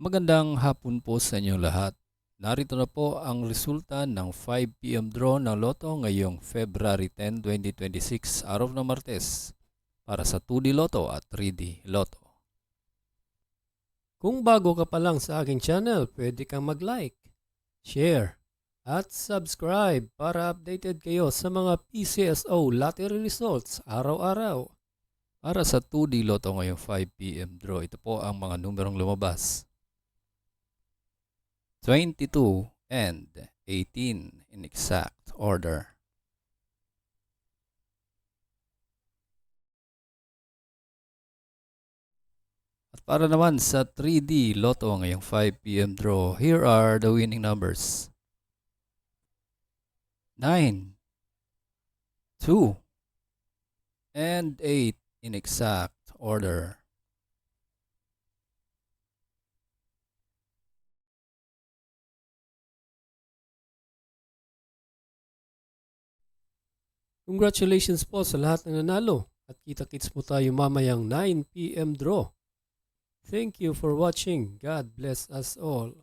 Magandang hapon po sa inyo lahat. Narito na po ang resulta ng 5 PM draw ng Lotto ngayong February 10, 2026, araw ng Martes, para sa 2D Lotto at 3D Lotto. Kung bago ka pa lang sa aking channel, pwede kang mag-like, share, at subscribe para updated kayo sa mga PCSO lottery results araw-araw. Para sa 2D Lotto ngayong 5 PM draw, ito po ang mga numerong lumabas. 22 and 18 in exact order. At para naman sa 3D Lotto ngayong 5 PM draw, here are the winning numbers. 9, 2, and 8 in exact order. Congratulations po sa lahat ng nanalo at kita-kits po tayo mamayang 9 PM draw. Thank you for watching. God bless us all.